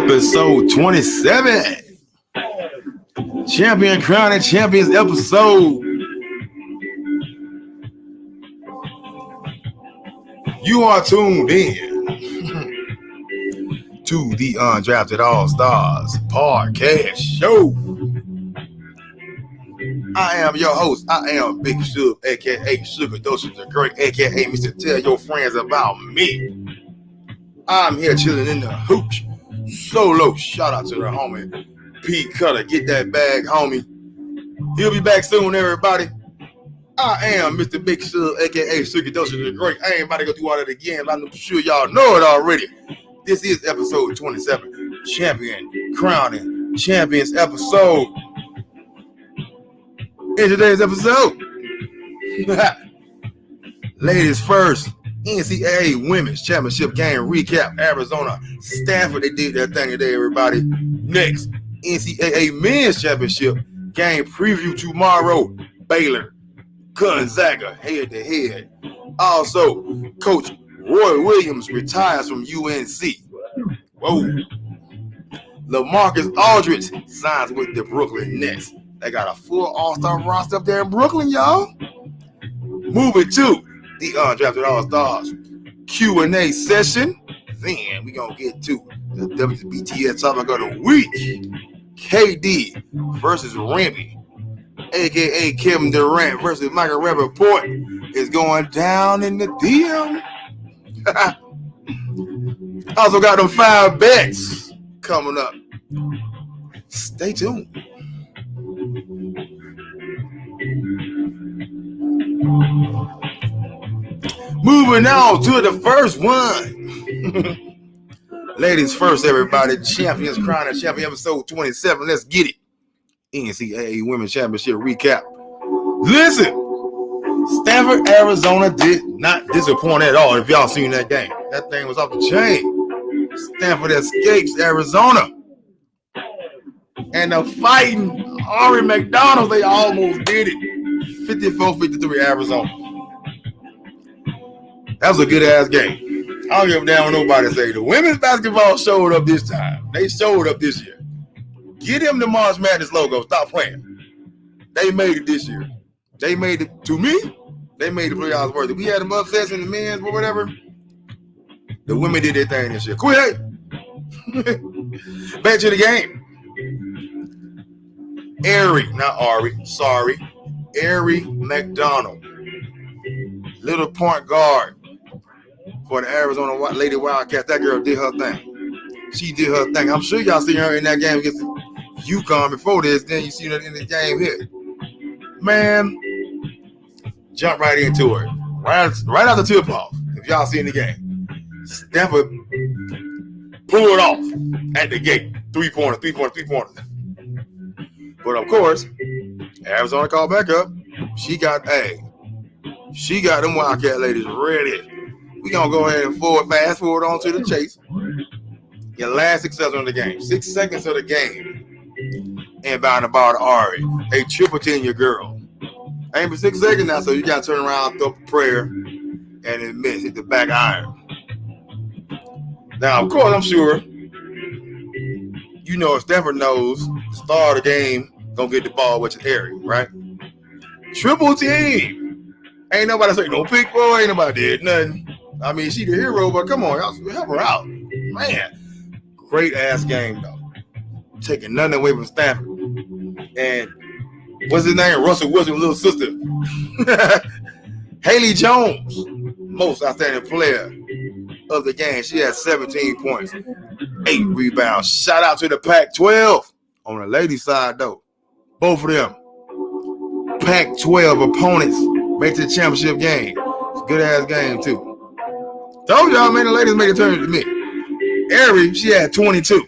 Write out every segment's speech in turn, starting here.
Episode 27. Champion Crowning Champions episode. You are tuned in to the UnDrafted AllStarz podcast show. I am your host. I am Big Sugar, aka Sugar Doses the Great, aka Mr. Tell Your Friends About Me. I'm here chilling in the hooch. Solo. Shout out to the homie P Cutter. Get that bag, homie. He'll be back soon, everybody. I am Mr. Big Sugar, aka Sugar Doses the Great. I ain't about to go through all that again, but I'm sure y'all know it already. This is episode 27, Champion Crowning Champions episode. In today's episode, ladies first, NCAA Women's Championship game recap. Arizona, Stanford, they did that thing today, everybody. Next, NCAA Men's Championship game preview tomorrow. Baylor, Gonzaga, head to head. Also, Coach Roy Williams retires from UNC. Whoa. Lamarcus Aldridge signs with the Brooklyn Nets. They got a full all-star roster up there in Brooklyn, y'all. Moving to the UnDrafted AllStarz Q&A session. Then we gonna get to the WBTS topic of the week. KD versus Remy, aka Kevin Durant versus Michael Rappaport, is going down in the DM. Also got them 5 bets coming up. Stay tuned. Moving on to the first one. Ladies first, everybody. Champions Crowning Champion episode 27. Let's get it. NCAA Women's Championship recap. Listen, Stanford, Arizona did not disappoint at all. If y'all seen that game, that thing was off the chain. Stanford escapes Arizona. And the fighting Ari McDonald, they almost did it. 54-53 Arizona. That was a good-ass game. I don't give a damn what nobody say. The women's basketball showed up this time. They showed up this year. Get them the March Madness logo. Stop playing. They made it this year. They made it, to me, they made the playoffs worth it. We had them upsets in the men's or whatever. The women did their thing this year. Quit. Back to the game. Ari McDonald, little point guard for the Arizona Lady Wildcats. That girl did her thing. She did her thing. I'm sure y'all seen her in that game against UCONN before this. Then you see her in the game here. Man, jump right into it. Right out the tip off. If y'all seen the game, Stanford pulled off at the gate. 3-pointers. But of course, Arizona called back up. She got them Wildcat ladies ready. We gonna go ahead and fast forward on to the chase. Your last success on the game. 6 seconds of the game. Inbound the ball to Ari. They triple 10 your girl. Ain't but 6 seconds now, so you gotta turn around, throw up a prayer, and then miss. Hit the back iron. Now, of course, I'm sure you know if Stanford knows the star of the game gonna get the ball, which is Ari, right? Triple team. Ain't nobody say no pick four. Ain't nobody did nothing. I mean, she the hero, but come on, y'all help her out. Man, great ass game though. Taking nothing away from Stanford. And what's his name? Russell Wilson's little sister. Haley Jones, most outstanding player of the game. She had 17 points, 8 rebounds. Shout out to the Pac-12 on the ladies' side though. Both of them Pac-12 opponents make the championship game. It's a good ass game too. Told y'all, man, the ladies made a turn to me. Ari, she had 22.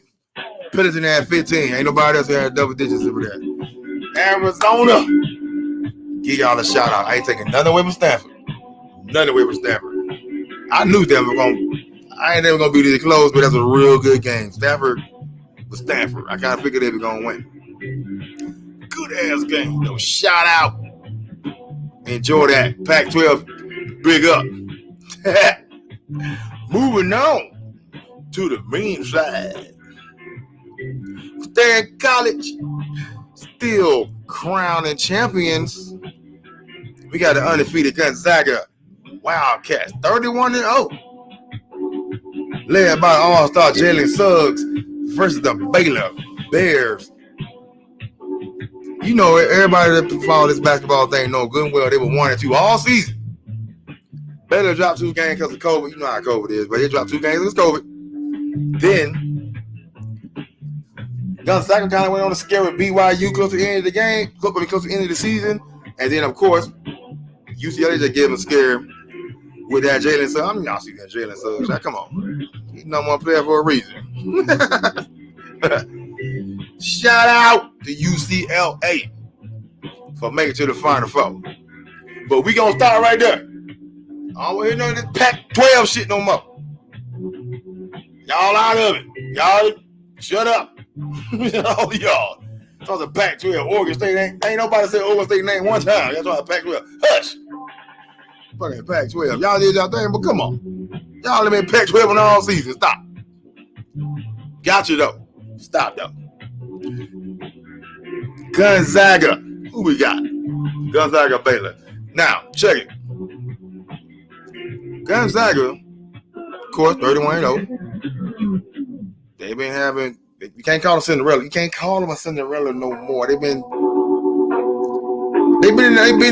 Pendleton had 15. Ain't nobody else who had double digits over there. Arizona, give y'all a shout out. I ain't taking nothing away from Stanford. Nothing away from Stanford. I knew Stanford I ain't never gonna be this close, but that's a real good game. Stanford was Stanford. I kind of figured they were gonna win. Good ass game though. Shout out. Enjoy that. Pac-12, big up. Moving on to the men's side. stay in college. Still crowning champions. We got the undefeated Gonzaga Wildcats, 31-0. Led by All-Star Jalen Suggs versus the Baylor Bears. You know, everybody that follow this basketball thing know good and well they were 1-2 all season. Baylor dropped 2 games because of COVID. You know how COVID is, but they dropped 2 games because of COVID. Then Gonzaga kind of went on a scare with BYU close to the end of the game, close to the end of the season. And then, of course, UCLA just gave them a scare with that Jalen Suggs. I mean, y'all see that Jalen Suggs. Now, come on. He's number 1 player for a reason. Shout out to UCLA for making it to the Final Four. But we going to start right there. I don't want to hear none of this Pac-12 shit no more. Y'all out of it. Y'all shut up. All y'all. Talking about Pac-12, Oregon State. Ain't nobody said Oregon State name one time. That's why Pac-12. Hush. Fucking Pac-12. Y'all did y'all thing, but come on. Y'all have been Pac-12 on all season. Stop. Got you, though. Stop, though. Gonzaga. Who we got? Gonzaga Baylor. Now, check it. Gonzaga, of course, 31-0. They've been having, you can't call them Cinderella. You can't call them a Cinderella no more. They've been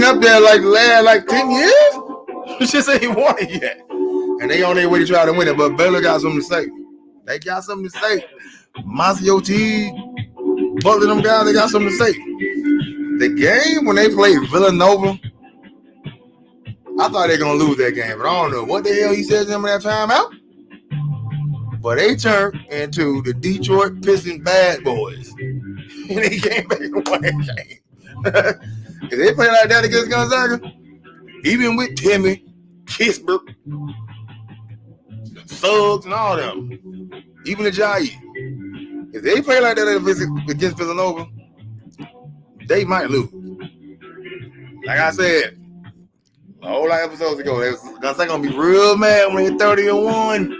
up there like 10 years. Just ain't won it yet. And they on their way to try to win it, but Baylor got something to say. They got something to say. Masio T, Butler, them guys, they got something to say. The game when they played Villanova, I thought they were going to lose that game, but I don't know what the hell he said to them in that timeout. But they turned into the Detroit Pistons bad boys. And they came back and won that game. If they play like that against Gonzaga, even with Timmy, Kispert, Suggs, and all them, even the Giants, if they play like that against Villanova, they might lose. Like I said, a whole lot of episodes ago, Gonzaga gonna be real mad when they're 30-1.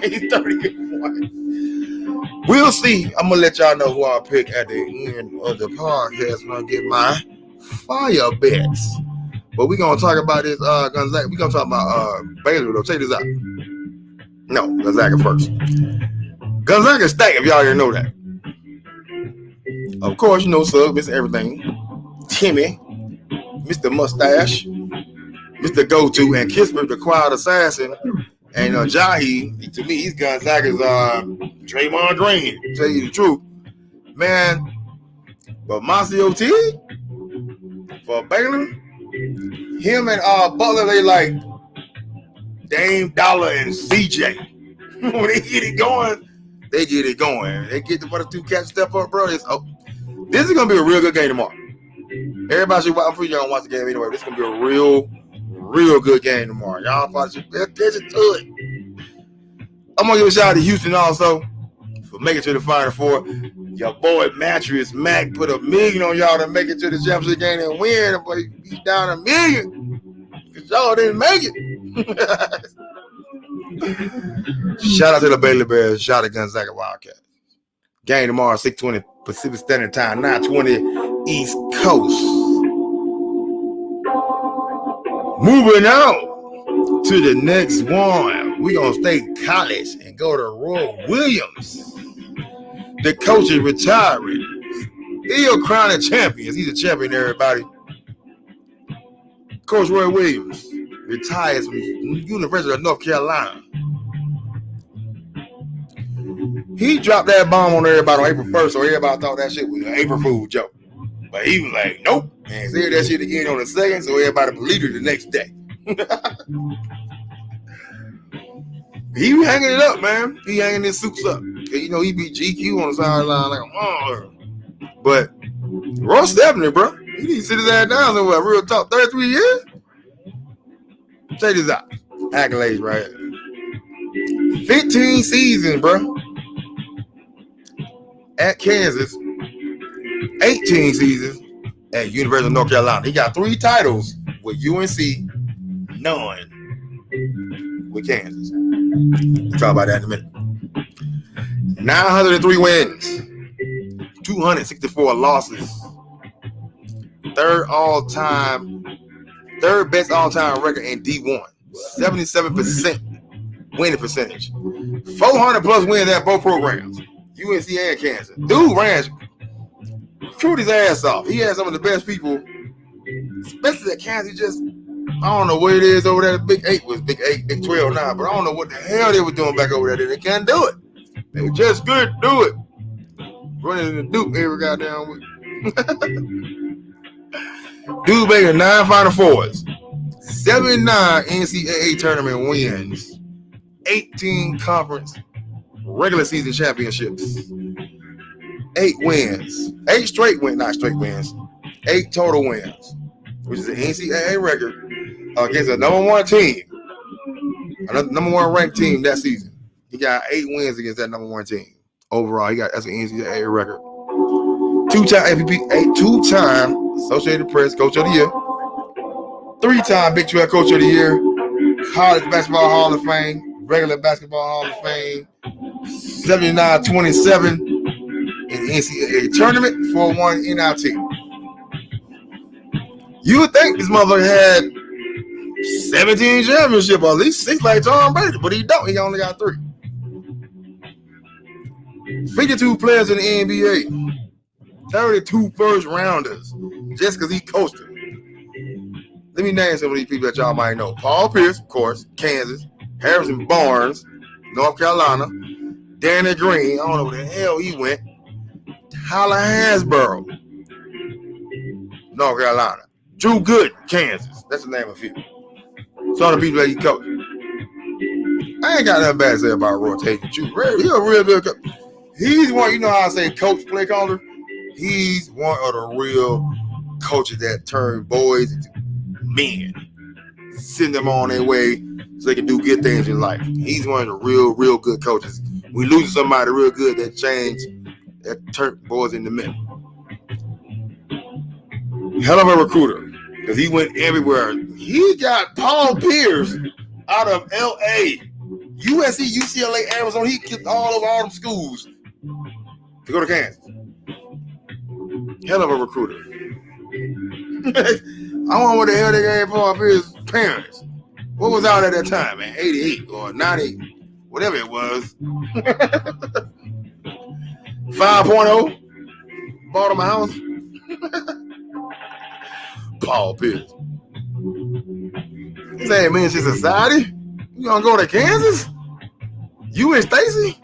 He's 30-1. We'll see. I'm gonna let y'all know who I pick at the end of the podcast when I get my fire bets. But we're gonna talk about this Gonzaga. We're gonna talk about Baylor though. Check this out. No, Gonzaga first. Gonzaga stack, if y'all didn't know that. Of course, you know Suggs, Mr. Everything. Timmy, Mr. Mustache, Mr. Go-To, and Kispert, the quiet assassin. And Jahi, to me, he's Gonzaga's Draymond Green, to tell you the truth. Man, but Masio T, for Baylor, him and Butler, they like Dame Dollar and CJ. When they get it going, they get it going. They get the other 2 cats step up, bro. This is going to be a real good game tomorrow. Everybody should watch. I'm pretty sure y'all watch the game anyway. This is going to be a real good game tomorrow. Y'all probably should pay attention to it. I'm going to give a shout out to Houston also for making it to the Final Four. Your boy Mattress Mack put $1 million on y'all to make it to the championship game and win. But he's down $1 million because y'all didn't make it. Shout out to the Baylor Bears. Shout out to Gonzaga Wildcats. Game tomorrow, 6:20 Pacific Standard Time, 9:20 East Coast. Moving on to the next one. We're going to stay college and go to Roy Williams. The coach is retiring. Still crowning champions. He's a champion, everybody. Coach Roy Williams retires from the University of North Carolina. He dropped that bomb on everybody on April 1st, so everybody thought that shit was an April Fool joke. But he was like, nope. And said that shit again on the 2nd, so everybody believed it the next day. He was hanging it up, man. He hanging his suits up. You know, he beat GQ on the sideline like a monster. But Ross Stepney, bro, he need to sit his ass down somewhere. Real talk, 33 years? Check this out. Accolades right here. 15 seasons, bro. At Kansas. 18 seasons at University of North Carolina. He got 3 titles with UNC, none with Kansas. We'll talk about that in a minute. 903 wins, 264 losses. Third best all-time record in D1. 77% winning percentage. 400 plus wins at both programs. UNC and Kansas. Dude recruited his ass off. He had some of the best people, especially at Kansas. I don't know what it is over there. Big 8 was Big 8, Big 12 now, but I don't know what the hell they were doing back over there. They can't do it. They were just good to do it. Running in the Duke every goddamn week. Dude making 9 Final Fours, 79 NCAA tournament wins, 18 conference regular season championships, 8 wins, 8 straight wins, not straight wins, 8 total wins, which is an NCAA record against a number 1 team, another number 1 ranked team that season. He got 8 wins against that number 1 team. Overall, that's an NCAA record. 2-time MVP, 2-time Associated Press Coach of the Year, 3-time Big 12 Coach of the Year, College Basketball Hall of Fame, Regular Basketball Hall of Fame, 79-27 in the NCAA tournament, 4-1 NIT. You would think this motherfucker had 17 championships, or at least 6 like Tom Brady, but he don't. He only got 3. 52 players in the NBA, 32 first rounders, just because he coached them. Let me name some of these people that y'all might know. Paul Pierce, of course, Kansas. Harrison Barnes, North Carolina. Danny Green, I don't know where the hell he went. Tyler Hansborough, North Carolina. Drew Gooden, Kansas. That's the name of a few. Some of the people that he coached. I ain't got nothing bad to say about rotation. He's a real good coach. He's one, you know how I say coach, play caller? He's one of the real coaches that turn boys into men. Send them on their way so they can do good things in life. He's one of the real good coaches. We lose somebody real good that turned boys into men. Hell of a recruiter, because he went everywhere. He got Paul Pierce out of LA, USC, UCLA, Arizona. He kicked all over all them schools to go to Kansas. Hell of a recruiter. I wonder what the hell they gave Paul Pierce's parents. What was out at that time, man? 88 or 98, whatever it was. 5.0. Bought him a house. Paul Pierce. Say, man, it's society. You gonna go to Kansas? You and Stacy?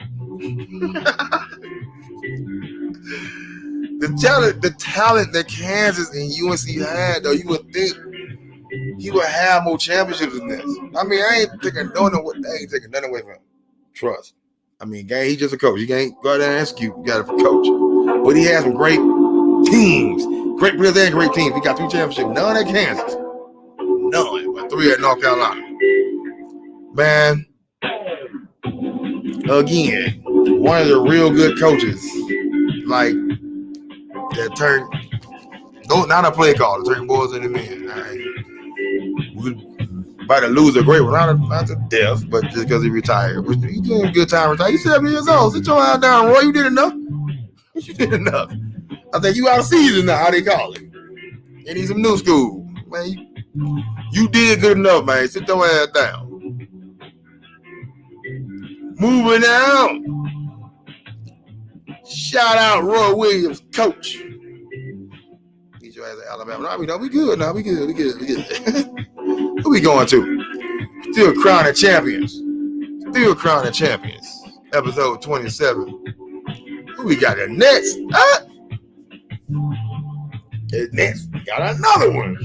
The talent that Kansas and UNC had, though, you would think he would have more championships than this. I mean, I ain't taking nothing away from him. Trust. I mean, gang, he's just a coach. You can't go out there and execute. You got to coach. But he has some great teams. Great players and great teams. He got 2 championships. None at Kansas. None. But 3 at North Carolina. Man, again, one of the real good coaches, like, that turn, not a play caller, turn boys into men. We about to lose a great one, not to death, but just because he retired. He's doing a good time retired. He's 70 years old. Sit your ass down, Roy. You did enough. You did enough. I think you out of season now, how they call it. You need some new school. Man, you did good enough, man. Sit your ass down. Moving out. Shout out Roy Williams, coach. Get your ass at Alabama. No, we good now. We good. Who we going to? Still crowning champions. Episode 27. Who we got? The Nets. The Nets got another one.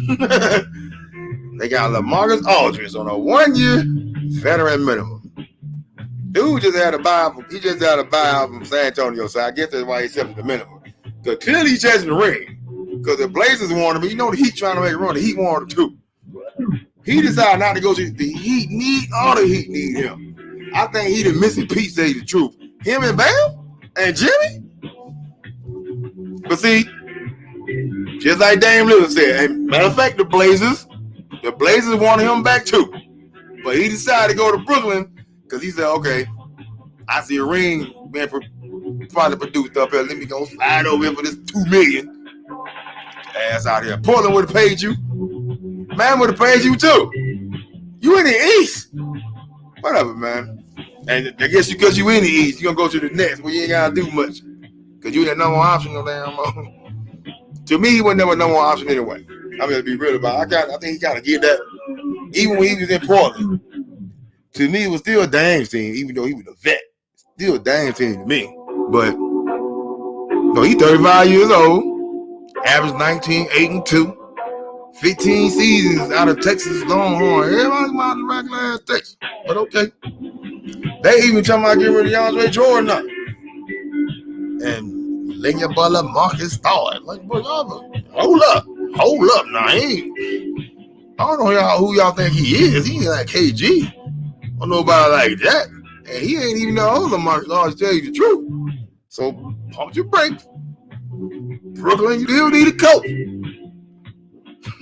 They got Lamarcus Aldridge on a 1-year veteran minimum. Dude just had a buyout. He just had a buyout from San Antonio, so I guess that's why he accepted the minimum. Because clearly he's chasing the ring. Because the Blazers wanted him. You know the Heat trying to make a run. The Heat wanted him too. He decided not to go to the Heat. All the Heat need him. I think he the missing piece, to tell you the truth. Him and Bam and Jimmy. But see, just like Dame Lillard said, matter of fact, the Blazers wanted him back too. But he decided to go to Brooklyn because he said, okay, I see a ring being probably produced up here. Let me go slide over here for this $2 million. Ass out here. Portland would have paid you. Man would have paid you too. You in the East. Whatever, man. And I guess because you in the East, you're going to go to the Nets where you ain't got to do much. Because you ain't that number one option no damn more. To me, he wasn't never number one option anyway. I'm going to be real about it. I think he kind of get that. Even when he was in Portland. To me, it was still a Dame team, even though he was a vet. Still a Dame team to me. But, no, he's 35 years old. Average 19, 8-2. 15 seasons out of Texas Longhorn. Everybody's out of regular ass Texas. But okay. They even talking about getting rid of DeAndre Jordan up. And letting your brother Lamarcus start. Like, boy, hold up now. I don't know who y'all think he is. He ain't like KG. I don't know nobody like that. And he ain't even know Lamarcus. I'll tell you the truth. So pump your brakes. Brooklyn, you still need a coach.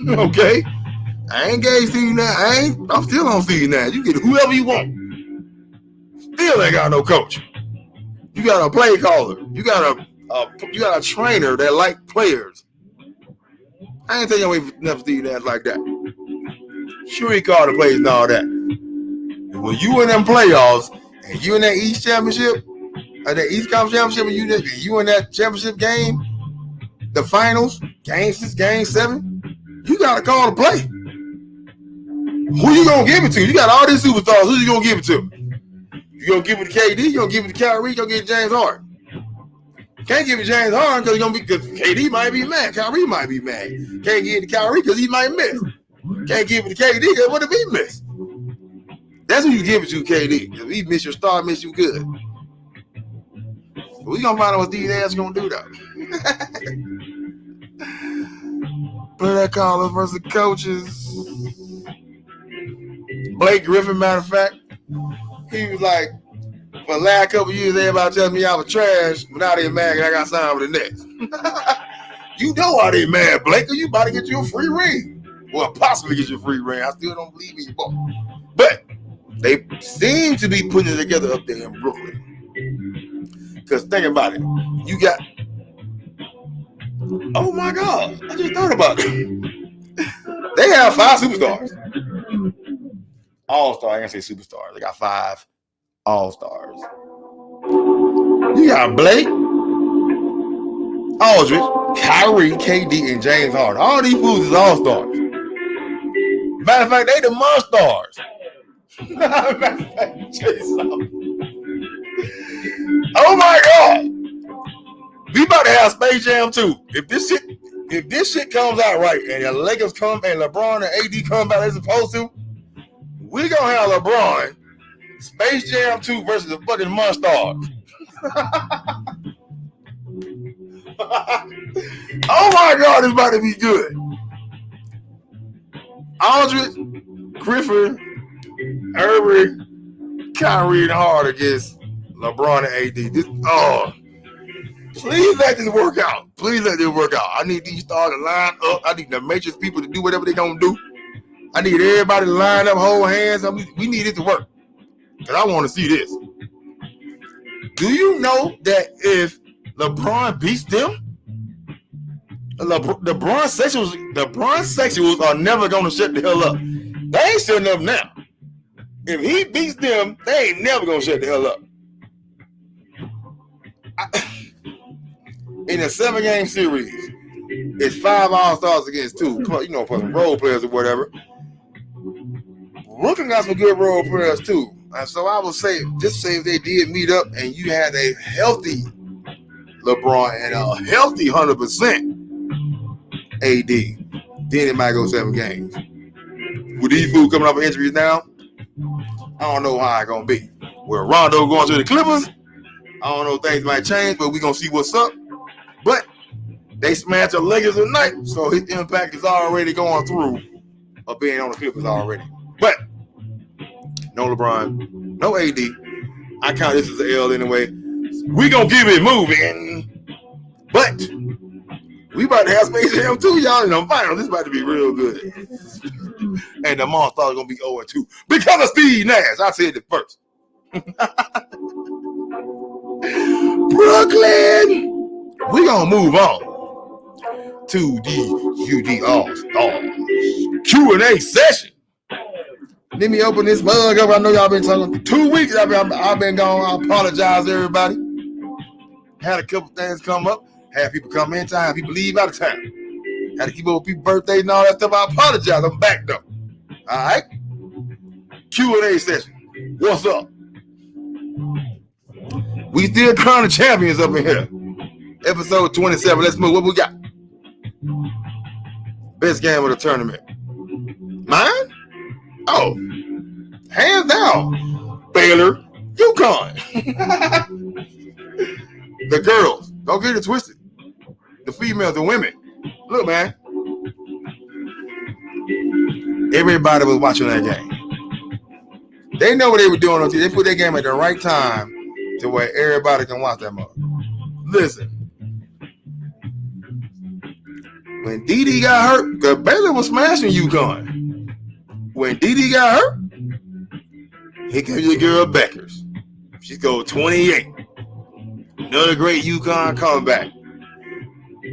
Okay? I ain't gave Steve Nash. I'm still on Steve Nash. You get whoever you want. Still ain't got no coach. You got a play caller. You got a trainer that like players. I ain't taking away from never Steve Nash like that. Sure, he called the plays and all that. And when you in them playoffs and you in that East Championship, or that East Conference Championship, and you in that championship game, the finals, game 6, game 7, you got to call the play. Who you going to give it to? You got all these superstars. Who you going to give it to? You going to give it to KD? You going to give it to Kyrie? You going to give it to James Harden? Can't give it to James Harden because KD might be mad. Kyrie might be mad. Can't give it to Kyrie because he might miss. Can't give it to KD because what if he miss? That's who you give it to, KD. If he miss your star, miss you good. We gonna find out what these ass gonna do though. Play that caller versus coaches. Blake Griffin, matter of fact, he was like, for the last couple years, everybody telling me I was trash, but now they mad and I got signed with the Nets. You know why they mad, Blake? You about to get you a free ring. Well, possibly get you a free ring. I still don't believe in you, boy. But they seem to be putting it together up there in Brooklyn. Because think about it. You got, oh my God, I just thought about it. They have 5 superstars. All-Star, I ain't gonna say superstars. They got 5 All-Stars. You got Blake, Aldridge, Kyrie, KD, and James Harden. All these fools is All-Stars. Matter of fact, they the Monstars. Oh my God. We about to have Space Jam 2. If this shit comes out right and the Lakers come and LeBron and AD come back as supposed to, we gonna have LeBron Space Jam 2 versus the fucking Monstars. Oh my God, it's about to be good. Aldridge, Griffin, Irving, Kyrie, and Harden against LeBron and AD. Please let this work out. Please let this work out. I need these stars to line up. I need the Matrix people to do whatever they're going to do. I need everybody to line up, hold hands. We need it to work. Because I want to see this. Do you know that if LeBron beats them, the Bron sexuals are never going to shut the hell up. They ain't shutting up now. If he beats them, they ain't never going to shut the hell up. In a 7-game series, it's 5 All-Stars against 2. You know, for some role players or whatever. Brooklyn got some good role players too. And so I would say, just say if they did meet up and you had a healthy LeBron and a healthy 100% AD, then it might go 7 games. With these fools coming off of injuries now, I don't know how it's going to be. With Rondo going to the Clippers, I don't know, things might change, but we're going to see what's up. But they smashed the Lakers tonight, so his impact is already going through of being on the Clippers already. But no LeBron, no AD. I count this as an L anyway. We're going to keep it moving. But we about to have Space Jam 2, y'all, in the final. This is about to be real good. And the Monstars are going to be 0-2 because of Steve Nash. I said it first. Brooklyn. We're going to move on to the AllStarz Q&A session. Let me open this mug up. I know y'all been talking 2 weeks. I've been gone. I apologize to everybody. Had a couple things come up. Had people come in time. People leave out of town. Had to keep up with people's birthdays and all that stuff. I apologize. I'm back though. All right. Q&A session. What's up? We still crowning champions up in here. Episode 27. Let's move. What we got? Best game of the tournament. Mine? Oh, hands down. Baylor, UCONN. The girls. Don't get it twisted. The females, the women. Look, man. Everybody was watching that game. They know what they were doing on TV. They put their game at the right time to where everybody can watch that mother. Listen. When Dede got hurt, because Baylor was smashing UConn. When Dede got hurt, here comes your girl Beckers. She scored 28. Another great UConn comeback.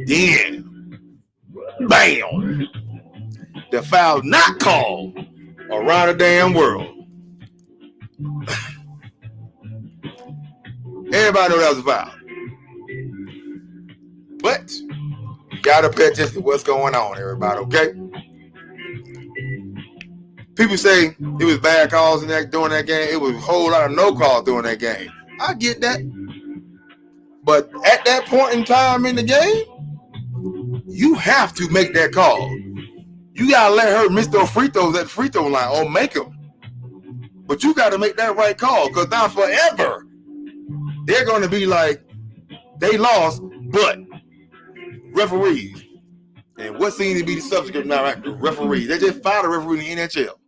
Then, bam! The foul not called around the damn world. Everybody know that was a foul. But you gotta pay attention to what's going on, everybody, okay? People say it was bad calls during that game. It was a whole lot of no calls during that game. I get that. But at that point in time in the game, you have to make that call. You got to let her miss those free throws at the free throw line or make them. But you got to make that right call because now forever, they're going to be like, they lost, but referees. And what seems to be the subject of now, right? The referees. They just fired a referee in the NHL.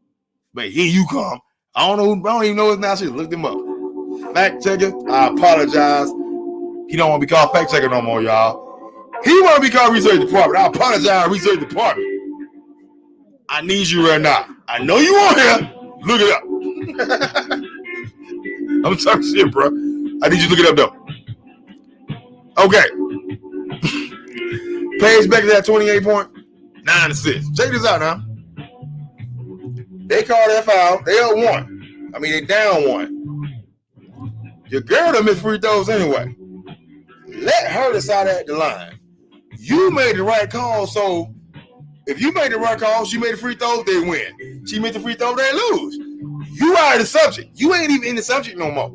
But here you come. I don't even know his name. I should look him up. Fact checker, I apologize. He don't want to be called fact checker no more, y'all. He want to be called research department. I apologize, research department. I need you right now. I know you on here. Look it up. I'm talking shit, bro. I need you to look it up, though. Okay. Paige Beckers at 28 points, 9 assists. Check this out now. They called that foul. They up 1. I mean, they down 1. Your girl done missed free throws anyway. Let her decide at the line. You made the right call, so if you made the right call, she made the free throws, they win. She made the free throws, they lose. You are the subject. You ain't even in the subject no more.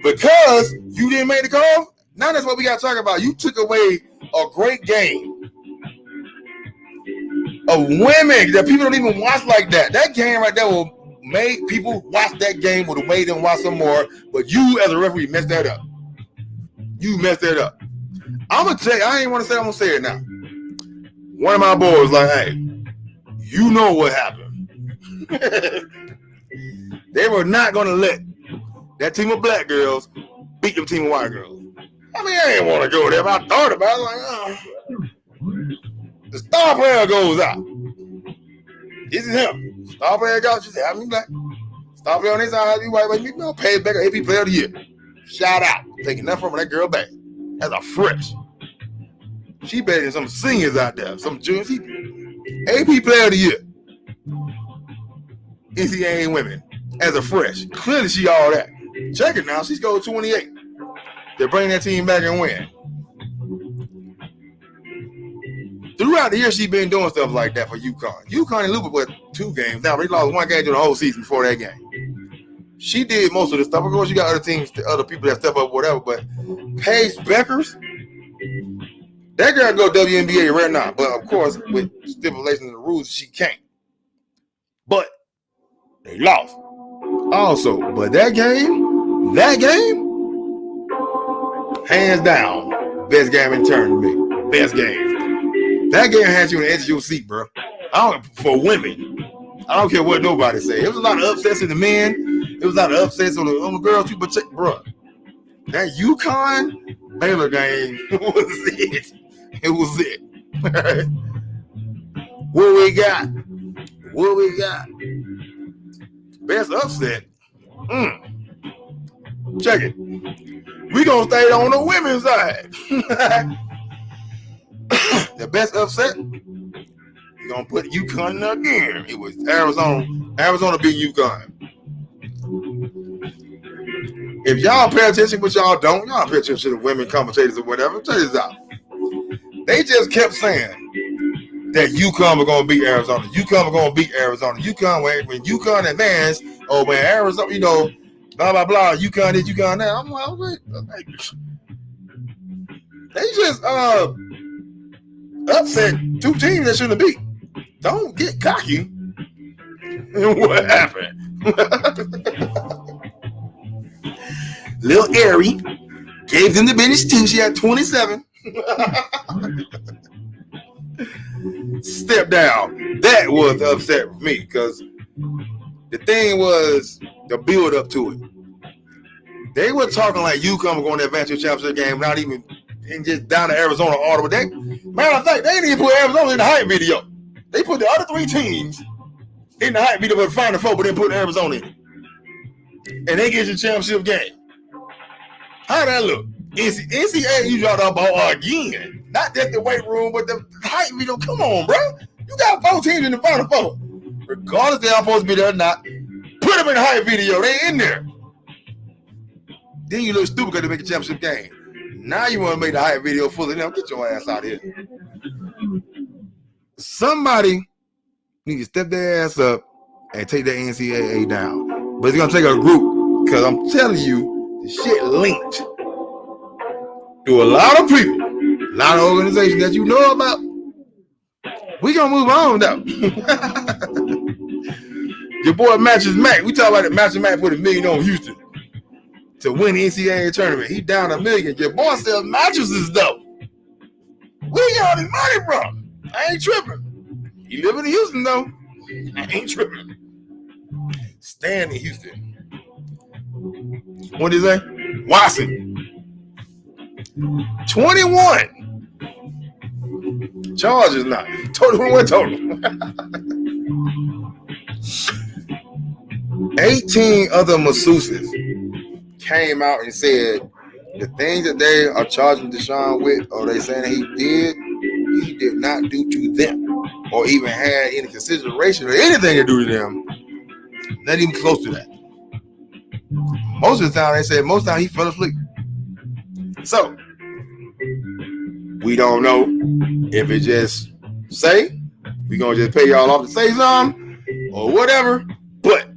Because you didn't make the call, now that's what we got to talk about. You took away a great game of women that people don't even watch like that. That game right there will make people watch that game, would have made them watch some more. But you, as a referee, messed that up. You messed that up. I'm going to tell you, I ain't want to say, I'm going to say it now. One of my boys like, hey, you know what happened. They were not going to let that team of black girls beat them team of white girls. I mean, I didn't want to go there, but I thought about it. Like, the star player goes out. This is him. Star player goes, she said, I mean, black. Star player on this side, you white, you know, paid back AP player of the year. Shout out. Taking nothing from that girl back. That's a fresh. She better than some seniors out there. Some juniors. AP player of the year. NCAA women. As a fresh. Clearly she all that. Check it now. She scored 28. They bring that team back and win. Throughout the year, she been doing stuff like that for UConn. UConn and Lupa with 2 games. Now, they lost 1 game during the whole season before that game. She did most of the stuff. Of course, you got other teams, other people that step up, whatever. But Paige Beckers, that girl go WNBA right now. But, of course, with stipulations and the rules, she can't. But they lost. Also, but that game, hands down, best game in tournament. Best game. That game had you on the edge of your seat, bro. For women. I don't care what nobody say. It was a lot of upsets in the men. It was a lot of upsets on the girls, people check, bro. That UConn Baylor game was it. It was it. What we got? Best upset. Check it. We gonna stay on the women's side. The best upset, we gonna put UConn again. It was Arizona. Arizona beat UConn. If y'all pay attention, but y'all don't, y'all pay attention to women commentators or whatever. Check this out. They just kept saying that UConn were gonna beat Arizona. UConn were gonna beat Arizona. UConn when UConn advanced, or when Arizona, you know, blah blah blah. UConn did UConn now. I'm like, wait, they just upset two teams that shouldn't beat. Don't get cocky. What happened? Lil Airy gave them the business too. She had 27. Step down. That was the upset for me because the thing was the build up to it. They were talking like UConn were going to advance to the championship game, not even and just down to Arizona all the way. Matter of fact, they didn't even put Arizona in the hype video. They put the other three teams in the hype video for the Final Four, but then put Arizona in it. And they get the championship game. How that look? NCAA, you dropped the ball again. Not just the weight room, but the hype video. Come on, bro. You got 4 teams in the Final Four. Regardless they're supposed to be there or not, put them in the hype video. They in there. Then you look stupid because they make a championship game. Now you want to make the hype video fully. Now get your ass out here. Somebody need to step their ass up and take the NCAA down. But it's going to take a group because I'm telling you, the shit linked to a lot of people, a lot of organizations that you know about. We going to move on though. Your boy Mattress Mack, we talk about it. Mattress Mack put $1 million on Houston to win the NCAA tournament. He down $1 million. Your boy sells mattresses though. Where you got all this money from? I ain't tripping. He living in Houston though. I ain't tripping. Stand in Houston. What did he say? Watson. 21. Charges not. 21 total. 18 other masseuses came out and said the things that they are charging Deshaun with, or they saying he did not do to them, or even had any consideration or anything to do to them. Not even close to that. Most of the time, they said most of the time he fell asleep. So, we don't know if it just say, we going to just pay y'all off to say something or whatever. But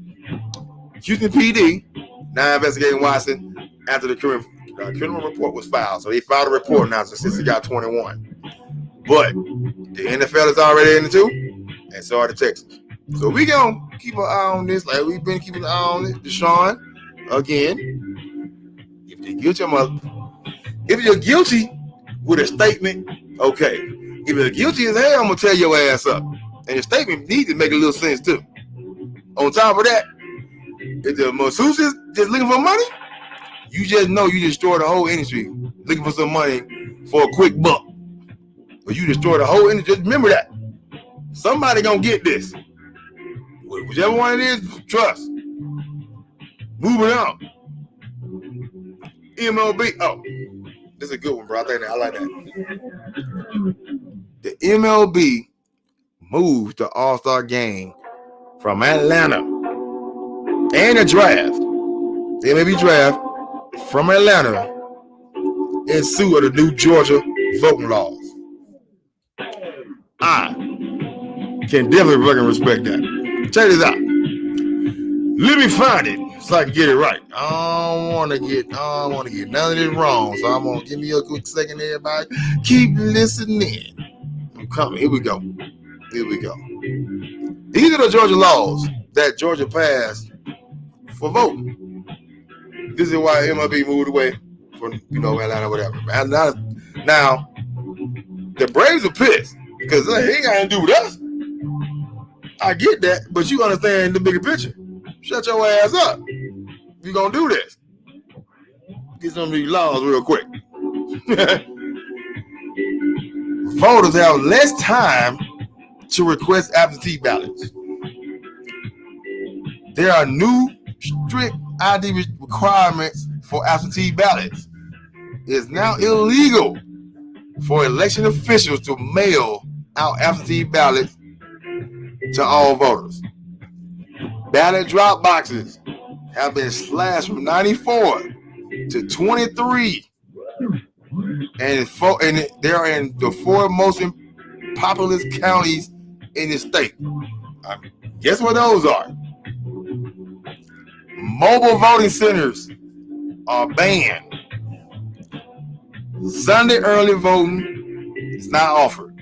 Houston PD now investigating Watson after the criminal report was filed. So they filed a report now since he got 21. But the NFL is already in it too, and so are the Texans. So we going to keep an eye on this like we've been keeping an eye on it. Deshaun, again, if you're guilty with a statement, okay. If you're guilty as hell, I'm going to tell your ass up. And your statement needs to make a little sense too. On top of that, if the masseuse is just looking for money, you just know you destroyed the whole industry looking for some money for a quick buck. But you destroyed the whole industry. Just remember that. Somebody going to get this. Whichever one it is, trust. Moving on. MLB. Oh, this is a good one, bro. I like that. The MLB moved the All-Star game from Atlanta and the draft. The MLB draft from Atlanta in suit of the new Georgia voting laws. I can definitely fucking respect that. Check this out. Let me find it so I can get it right. I don't want to get none of this wrong. So I'm gonna give me a quick second, everybody. Keep listening. I'm coming. Here we go. These are the Georgia laws that Georgia passed for voting. This is why MLB moved away from Atlanta, whatever. Now the Braves are pissed because they ain't got nothing to do with us. I get that, but you understand the bigger picture. Shut your ass up. You gonna do this. Get some of these laws real quick. Voters have less time to request absentee ballots. There are new strict ID requirements for absentee ballots. is now illegal for election officials to mail out absentee ballots to all voters. Ballot drop boxes have been slashed from 94 to 23, and they're in the 4 most populous counties in the state. Guess what those are? Mobile voting centers are banned. Sunday early voting is not offered.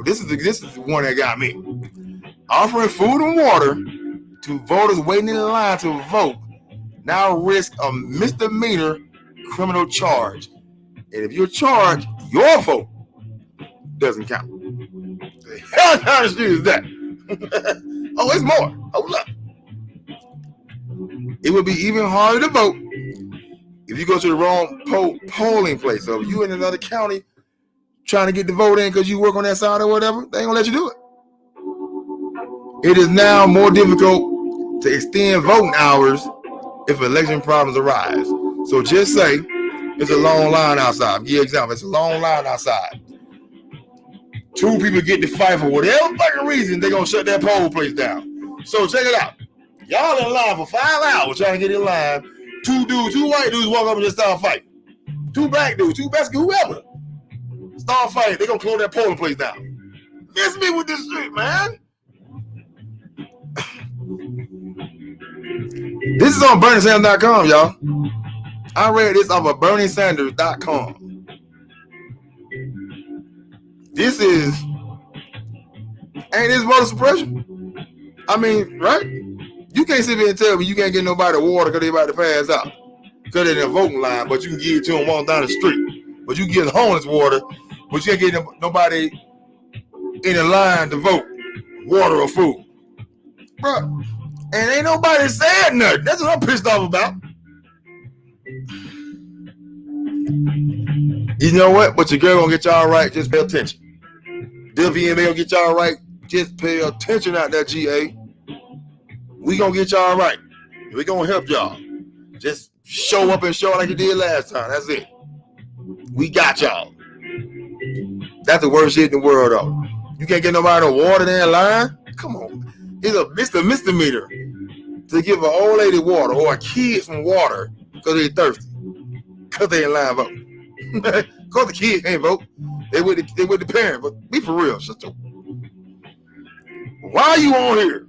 This is the one that got me. Offering food and water to voters waiting in line to vote now risk a misdemeanor criminal charge. And if you're charged, your vote doesn't count. The hell kind of shit is that? Oh, it's more. Hold up. It would be even harder to vote if you go to the wrong polling place. So if you in another county trying to get the vote in because you work on that side or whatever, they ain't gonna let you do it. It is now more difficult to extend voting hours if election problems arise. So just say it's a long line outside. Give you an example. It's a long line outside. 2 people get to fight for whatever fucking reason, they're going to shut that poll place down. So check it out. Y'all in line for 5 hours trying to get in line. 2 white dudes walk up and just start fighting. 2 black dudes, 2 Mexican, whoever. Start fighting. They're going to close that polling place down. Miss me with this shit, man. This is on BernieSanders.com, y'all. I read this off of BernieSanders.com. This ain't this voter suppression? I mean, right? You can't sit there and tell me you can't get nobody water because they about to pass out. Because they're in a voting line, but you can give it to them walking down the street. But you can get homeless water, but you can't get nobody in a line to vote water or food. Bro, and ain't nobody saying nothing. That's what I'm pissed off about. You know what? But your girl gonna get y'all right. Just pay attention. WNBA gonna get y'all right. Just pay attention out there, GA. We gonna get y'all right. We gonna help y'all. Just show up and show like you did last time. That's it. We got y'all. That's the worst shit in the world, though. You can't get nobody to water there in line? Come on. It's a misdemeanor to give an old lady water or a kid some water because they thirsty. Because they in line vote. Because the kids can't vote. They with the parent. But be for real. Shut up. Why are you on here?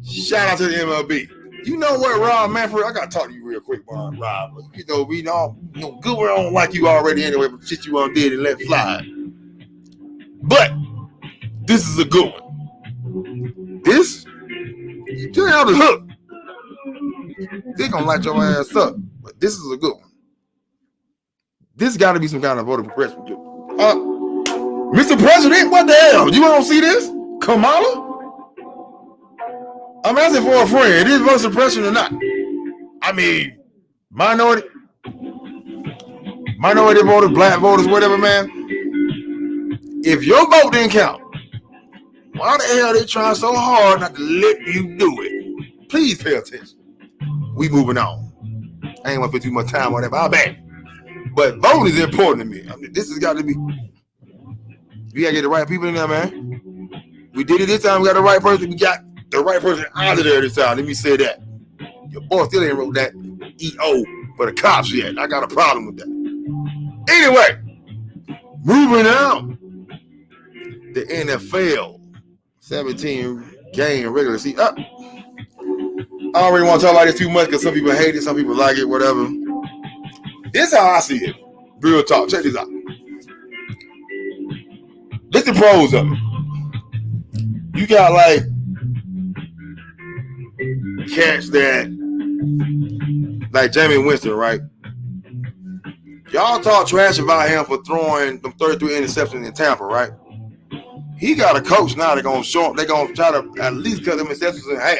Shout out to the MLB. You know what, Rob Manfred? I gotta talk to you real quick, Rob. You know, we know good. We don't like you already anyway, but shit you did and let fly. But this is a good one. This, you turn out the hook. They're gonna light your ass up. But this is a good one. This got to be some kind of voter suppression. Mr. President, what the hell? You don't see this? Kamala? I'm asking for a friend. Is voter suppression or not? I mean, minority voters, black voters, whatever, man. If your vote didn't count, why the hell they trying so hard not to let you do it? Please pay attention. We moving on. I ain't want to put too much time on that, but I'll bet. But voting is important to me. I mean, this has got to be. We got to get the right people in there, man. We did it this time. We got the right person. We got the right person out of there this time. Let me say that. Your boy still ain't wrote that EO for the cops yet. I got a problem with that. Anyway, moving on. The NFL 17-game regular season. I already want to talk about this too much because some people hate it, some people like it, whatever. This is how I see it. Real talk. Check this out. This the pros of it. You got like cats that like Jamie Winston, right? Y'all talk trash about him for throwing them 33 interceptions in Tampa, right? He got a coach now. They're gonna show him. They're gonna try to at least cut them interceptions in half.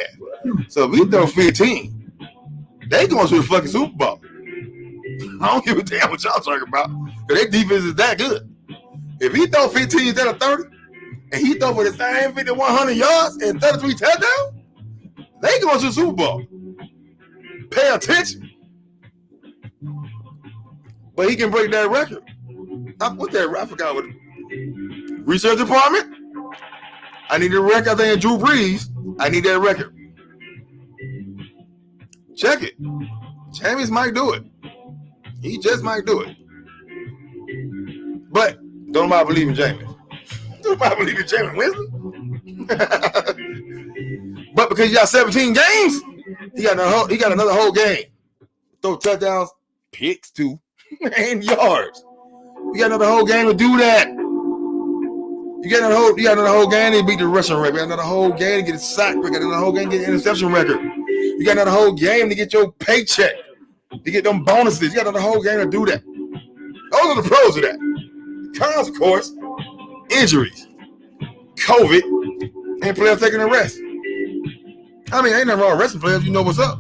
So if he throw 15, they going to the fucking Super Bowl. I don't give a damn what y'all talking about, because their defense is that good. If he throw 15 instead of 30, and he throw for the same 5,100 yards and 33 touchdowns, they going to the Super Bowl. pay attention. But he can break that record. What's that? I forgot what. Research department? I need a record. I think Drew Brees. I need that record. Check it. Jameis might do it. He just might do it. But don't nobody believe in Jameis. Don't nobody believe in Jameis Winston. But because he got 17 games, he got another whole game. Throw touchdowns, picks too, and yards. You got another whole game to do that. You got another whole game to beat the rushing record. You got another whole game to get a sack record. You got another whole game to get an interception record. You got another whole game to get your paycheck, to get them bonuses. You got another whole game to do that. Those are the pros of that. Cons, of course, injuries, COVID, and players taking a rest. I mean, ain't nothing wrong with resting players. You know what's up.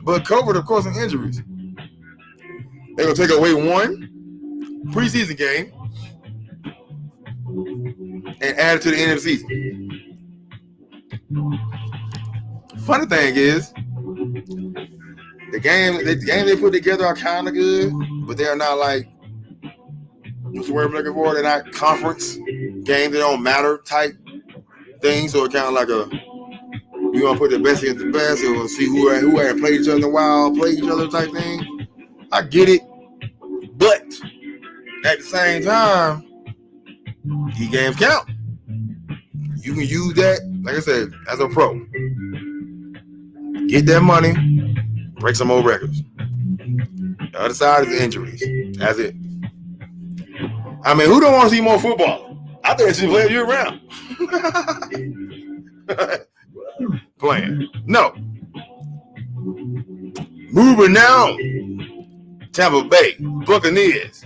But COVID, of course, and injuries. They're going to take away one preseason game and add it to the end of the season. Funny thing is, the games they put together are kind of good, but they're not like, what's the word I'm looking for? They're not conference games. They don't matter type things. So it's kind of like we want to put the best against the best and we'll see who hadn't played each other in a while, play each other type thing. I get it. But at the same time, these games count. You can use that, like I said, as a pro. Get that money, break some old records. The other side is injuries. That's it. I mean, who don't want to see more football? I think it should play year round. Playing. No. Moving now. Tampa Bay Buccaneers.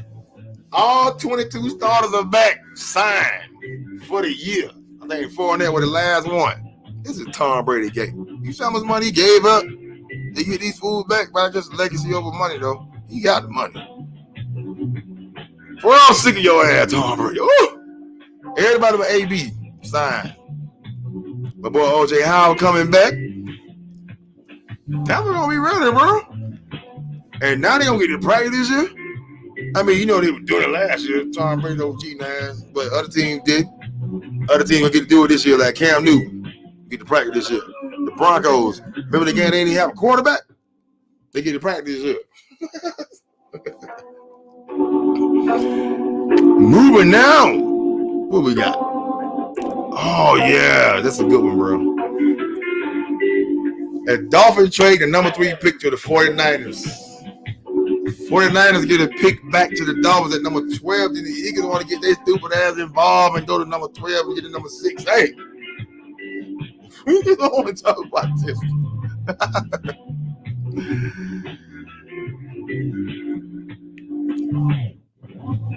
All 22 starters are back, signed for the year. I think Fournette was the last one. This is Tom Brady game. You see how much money he gave up to get these fools back by just legacy over money, though. He got the money. We're all sick of your ass, Tom Brady. Ooh. Everybody but AB signed. My boy OJ Howard coming back. Tampa gonna be ready, bro. And now they gonna get to practice this year. I mean, you know they were doing it last year. Tom Brady was cheating ass, but other teams did. Other teams gonna get to do it this year, like Cam Newton. Get to practice this year. The Broncos. Remember the game they didn't have a quarterback? They get to practice this year. Moving now. What we got? Oh, yeah. That's a good one, bro. The Dolphins trade the number 3 pick to the 49ers. 49ers get a pick back to the Dolphins at number 12. Then the Eagles want to get their stupid ass involved and go to number 12 and get to number 6. Hey, we don't want to talk about this.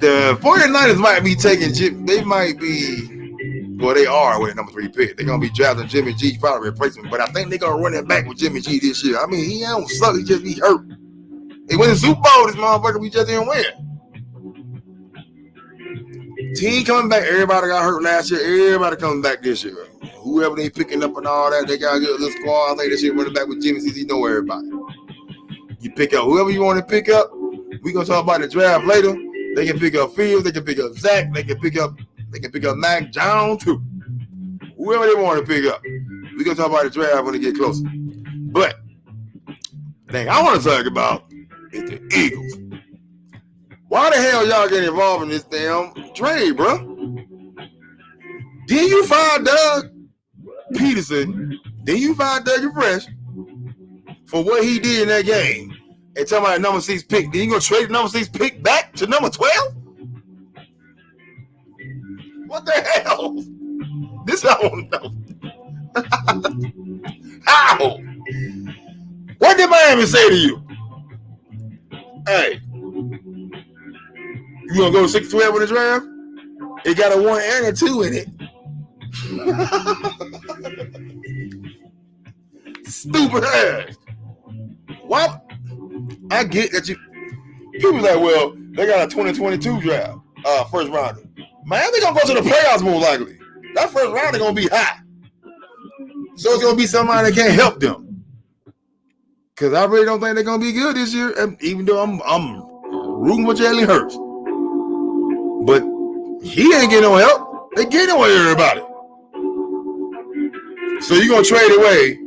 The 49ers might be taking Jim. They might be, well, they are with the number 3 pick. They're going to be drafting Jimmy G, probably replacement. But I think they're going to run it back with Jimmy G this year. I mean, he don't suck. He just be hurt. They win the Super Bowl, this motherfucker, we just didn't win. Team coming back. Everybody got hurt last year. Everybody coming back this year. Whoever they picking up and all that, they got a good little squad. I think this year running back with Jimmy since he know everybody. You pick up whoever you want to pick up. We gonna talk about the draft later. They can pick up Fields. They can pick up Zach. They can pick up Mac Jones too. Whoever they want to pick up. We gonna talk about the draft when they get closer. But the thing I want to talk about is the Eagles. Why the hell y'all get involved in this damn trade, bro? Did you fire Doug Peterson? Did you fire Doug Fresh for what he did in that game? And tell me number 6 pick. Then you gonna trade the number 6 pick back to number 12? What the hell? This I don't know. How? What did Miami say to you? Hey, you gonna go 6-12 in the draft? It got a 1 and a 2 in it. Stupid ass. What? I get that you. People like, well, they got a 2022 draft, first rounder. Miami gonna go to the playoffs more likely. That first round is gonna be high. So it's gonna be somebody that can't help them. Because I really don't think they're going to be good this year, even though I'm rooting for Jalen Hurts. But he ain't getting no help. They getting away with everybody. So you're going to trade away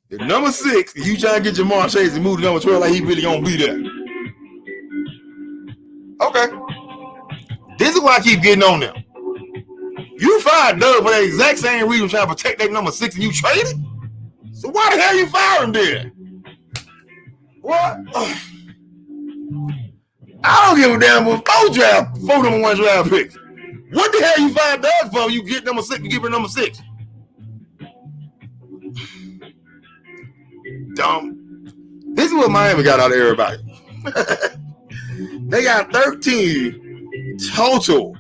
the number 6, you trying to get Jamar Chase to move to number 12 like he really going to be there. Okay. This is why I keep getting on them. You fired Doug for that exact same reason trying to protect that number 6 and you traded? So why the hell you fire him then? What? I don't give a damn with 4 number 1 draft picks. What the hell you fired Doug for? You get number 6, you give her number 6. Dumb. This is what Miami got out of everybody. They got 13 total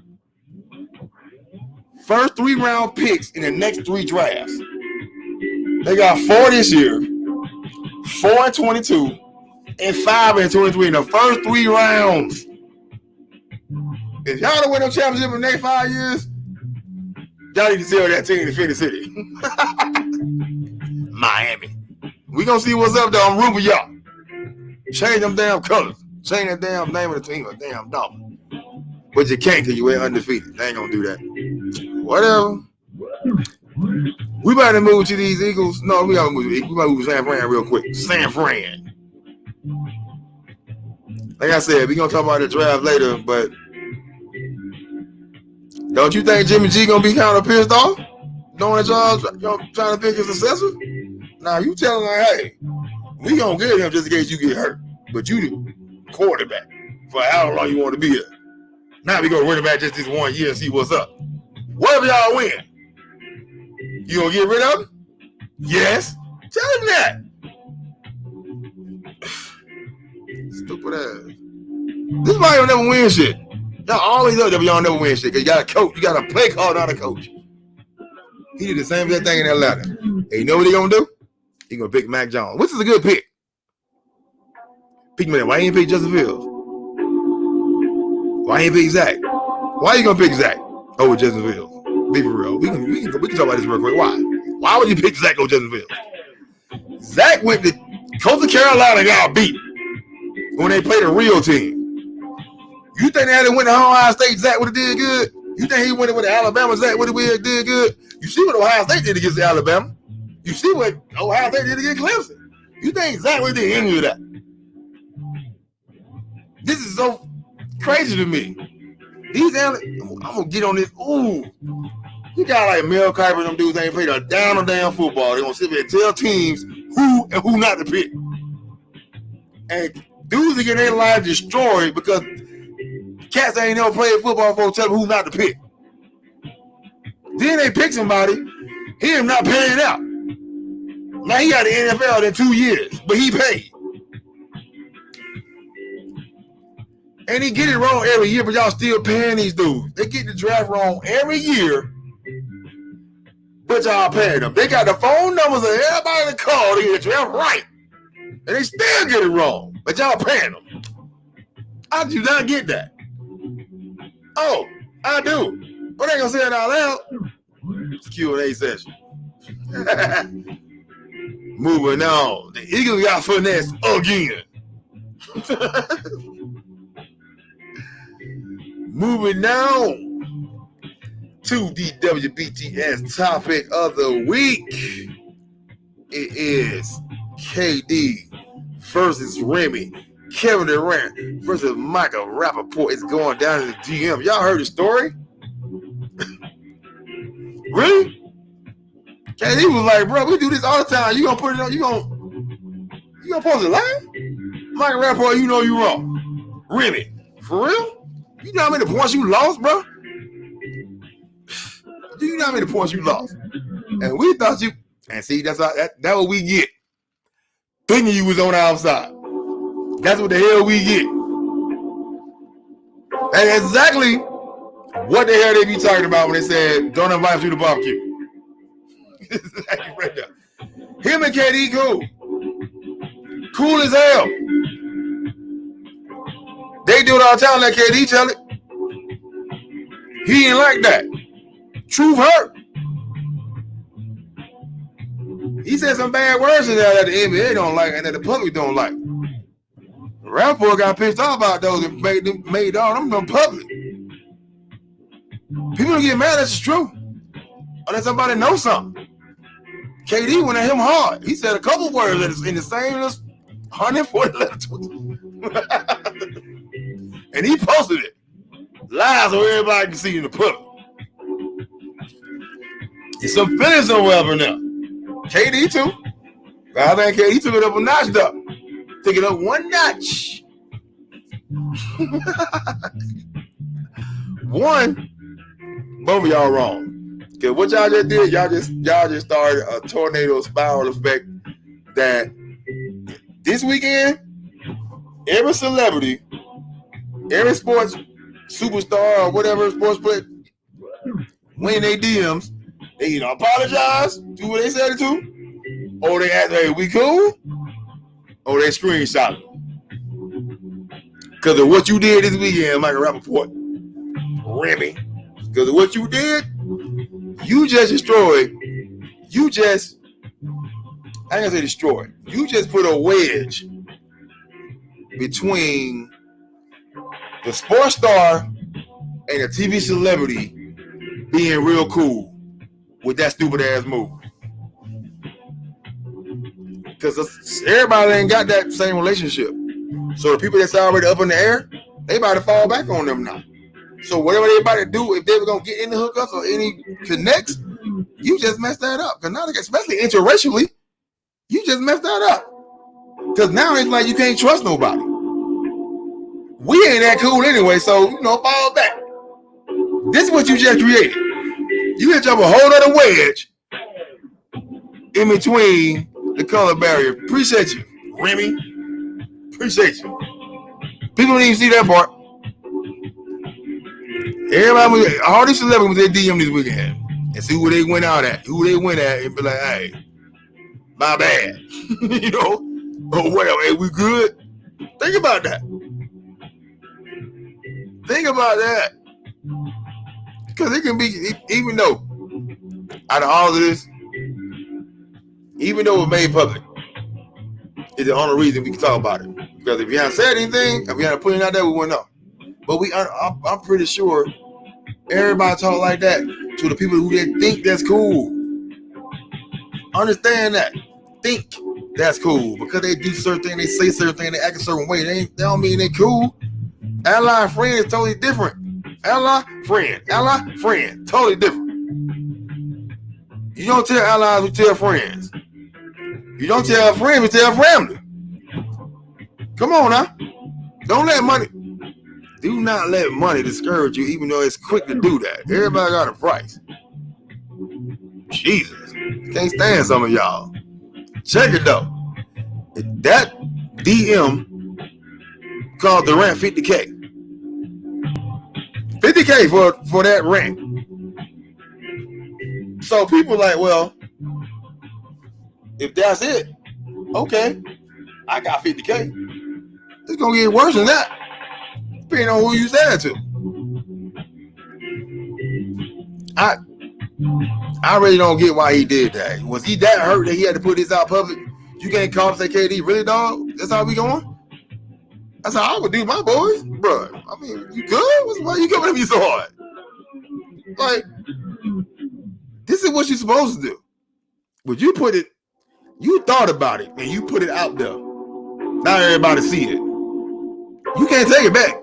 first 3 round picks in the next 3 drafts. They got 4 this year, 4 in 22, and 5 in 23 in the first 3 rounds. If y'all don't win no championship in the next 5 years, y'all need to sell that team to Finish City. Miami. We gonna see what's up, though. I'm rooting for y'all. Change them damn colors. Change that damn name of the team, a damn Dolphin. But you can't because you ain't undefeated. They ain't gonna do that. Whatever. We about to move to these Eagles. No, we gotta move to San Fran real quick. San Fran. Like I said, we gonna talk about the draft later, but don't you think Jimmy G gonna be kind of pissed off? Knowing that y'all trying to pick his successor? Now you telling her, hey, we gonna get him just in case you get hurt. But you the quarterback for how long you want to be here. Now we gonna run it back just this 1 year and see what's up. What if y'all win? You gonna get rid of him? Yes. Tell him that. Stupid ass. This is why y'all never win shit. Y'all always know that y'all never win shit because you got a coach. You got a play call, not a coach. He did the same thing in Atlanta. And you know what he gonna do? He gonna pick Mac Jones, which is a good pick. Pick me. Why ain't pick Justin Fields? Why ain't pick Zach? Why you gonna pick Zach over Justin Fields? Be for real. We can talk about this real quick. Why? Why would you pick Zach over Justin Fields? Zach went to Coastal Carolina and got beat when they played a real team. You think they had to win the Ohio State, Zach would have did good? You think he went with the Alabama, Zach would have did good? You see what Ohio State did against Alabama. You see what Ohio State did against Clemson. You think Zach would have did any of that? This is so crazy to me. I'm going to get on this. Ooh. You got like Mel Kiper and them dudes ain't played a down on damn football. They're going to sit there and tell teams who and who not to pick. And dudes are getting their lives destroyed because cats ain't never played football before tell them who not to pick. Then they pick somebody, he am not paying out. Now he got the NFL in 2 years, but he paid. And he get it wrong every year, but y'all still paying these dudes. They get the draft wrong every year, but y'all paying them. They got the phone numbers of everybody to call to get the draft right, and they still get it wrong, but y'all paying them. I do not get that. Oh, I do. But I ain't gonna say it out loud. It's Q&A session. Moving on. The Eagles got finesse again. Moving on to the WBTS topic of the week. It is KD versus Remy. Kevin Durant versus Michael Rappaport is going down in the DM. Y'all heard the story? Really? KD was like, bro, we do this all the time. You gonna put it on, you gonna post it live? Michael Rappaport, you know you wrong. Remy, for real? You know how many points you lost, bro? Do you know how many points you lost? And we thought you, and see, that's what we get. Thinking you was on the outside. That's what the hell we get. And exactly what the hell they be talking about when they said, don't invite us to the barbecue. Right there. Him and KD cool. Cool as hell. They do it all the time, let KD tell it. He ain't like that. Truth hurt. He said some bad words in there that the NBA don't like and that the public don't like. Rapport got pissed off about those and made all them public. People don't get mad, that's true. Unless somebody knows something. KD went at him hard. He said a couple words that in the same 140 letters. And he posted it. Live so everybody can see in the public. There's some feelings somewhere up in there. KD too. I think KD took it up a notch up. Took it up one notch. One, both of y'all wrong. Cause what y'all just did, y'all just started a tornado spiral effect that this weekend, every celebrity, every sports superstar or whatever sports player, when they DMs, they either apologize to what they said it to, or they ask, hey, we cool? Or they screenshot it. Because of what you did this weekend, Michael Rappaport, Remy. Because of what you did, you just destroyed. I ain't gonna say destroyed. You just put a wedge between the sports star and a TV celebrity being real cool with that stupid ass move. Because everybody ain't got that same relationship. So the people that's already up in the air, they about to fall back on them now. So whatever they about to do, if they were gonna get any hookups or any connects, you just messed that up. Because now, especially interracially, you just messed that up. Because now it's like you can't trust nobody. We ain't that cool anyway, so fall back. This is what you just created. You just jump a whole other wedge in between the color barrier. Appreciate you, Remy. Appreciate you. People don't even see that part. Everybody, all these celebrities, they DM this weekend and see who they went out at, and be like, hey, my bad. Or whatever. Hey, we good? Think about that. Because it can be, even though, out of all of this, even though it was made public, it's the only reason we can talk about it. Because if you hadn't said anything, if you hadn't put it out there, we wouldn't know. But I'm pretty sure everybody talk like that to the people who they think that's cool. Understand that. Think that's cool. Because they do certain things, they say certain things, they act a certain way. They don't mean they cool. Ally and friend is totally different. Ally, friend, totally different. You don't tell allies, we tell friends. You don't tell friends, we tell family. Come on now. Do not let money discourage you, even though it's quick to do that. Everybody got a price. Jesus. Can't stand some of y'all. Check it though. That DM called the rant $50K. $50K for that rant. So people like, well, if that's it, okay, I got $50K. It's gonna get worse than that. Depending on who you said to. I really don't get why he did that. Was he that hurt that he had to put this out public? You can't call and say, KD, really, dog? That's how we going? That's how I would do my boys, bro. I mean, you good? Why you coming at me so hard? Like, this is what you're supposed to do. But you thought about it, and you put it out there. Now everybody see it. You can't take it back.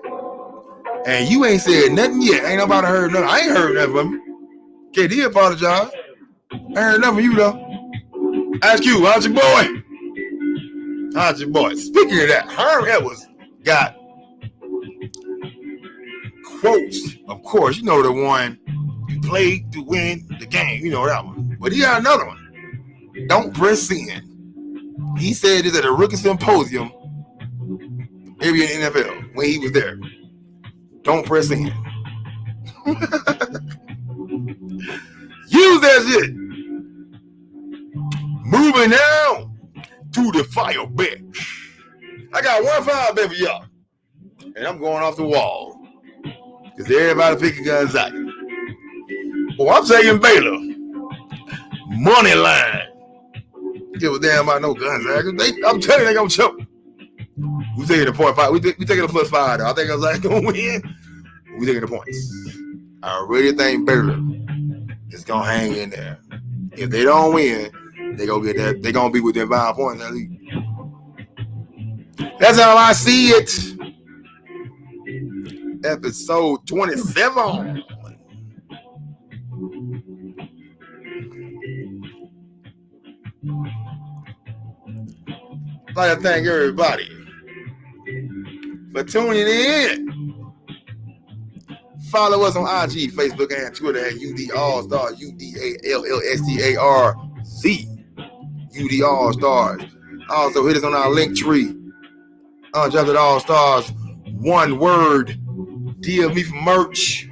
And you ain't said nothing yet. Ain't nobody heard nothing. I ain't heard nothing from him. KD apologize. I ain't heard nothing from you, though. Ask you, how's your boy? How's your boy? Speaking of that, Herm Edwards got quotes. Of course, you know the one, you played to win the game. You know that one. But he got another one. Don't press send. He said this at a rookie symposium, maybe in the NFL, when he was there. Don't press send. Use that shit. Moving now to the fire bet. I got one fire bet for y'all. And I'm going off the wall. Because everybody picking Gonzaga. Well, I'm taking Baylor. Money line. Give a damn about no Gonzaga. I'm telling you, they gonna choke. We taking the .5. We taking the +5 though. I think Gonzaga gonna win. We taking the points. I really think Baylor is gonna hang in there. If they don't win, they gonna get that. They gonna be within 5 points at least. That's how I see it. Episode 27. I'd like to thank everybody for tuning in. Follow us on IG, Facebook, and Twitter at UD AllStar, UDALLSTARZ, UD AllStars. Also, hit us on our link tree, UnDrafted AllStars, one word. DM me for merch.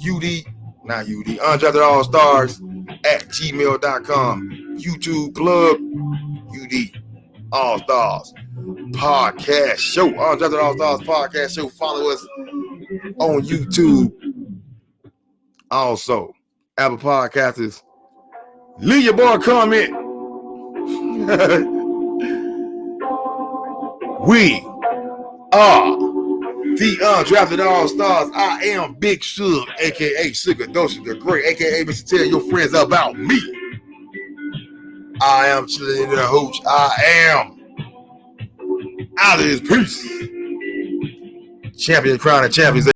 UnDrafted AllStars at gmail.com. YouTube plug, UD AllStars podcast show. UnDrafted AllStars podcast show. Follow us on YouTube. Also, Apple Podcasts. Leave your boy a comment. We are the UnDrafted AllStars. I am Big Suge, a.k.a. Sugar Dosha the Great, a.k.a. Mr. Tell your friends about me. I am chilling in the hooch. I am out of this piece. Champion crown of champions.